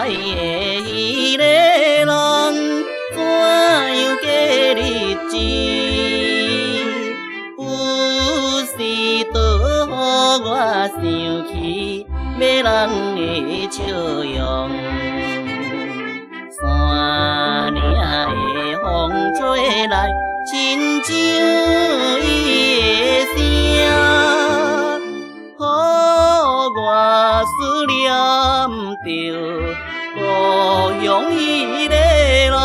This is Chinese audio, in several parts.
的迄个人，怎样过日子？有时倒予我想起要人的笑容。山岭的风吹来，亲像伊的声，予我思念着故乡迄个人。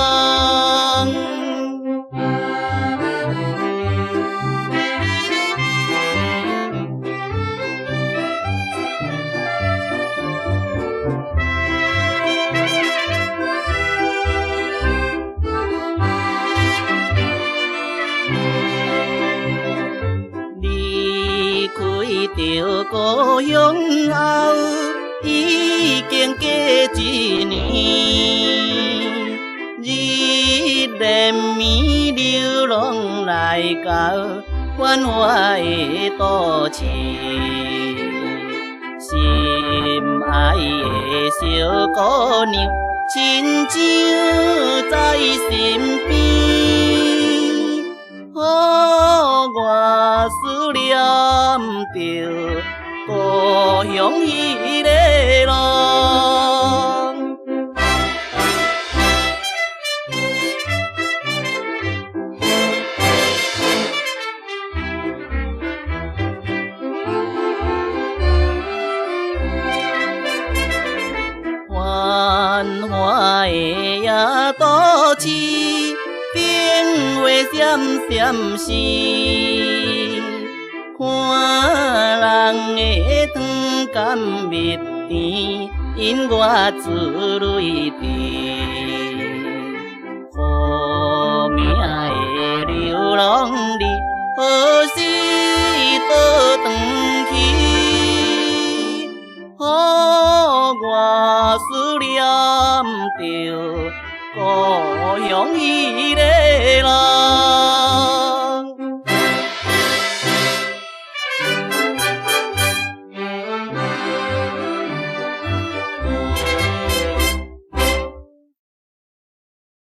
着故乡后，已经过一年，日连绵流浪来到繁华的都市，心爱的小姑娘，亲像在身边。予我思念着故乡迄个人。繁华的夜都市，灯火闪闪时，看人的汤甘蜜甜，因我珠泪滴。好命的流浪儿，何时倒转去？予我思念着故乡迄个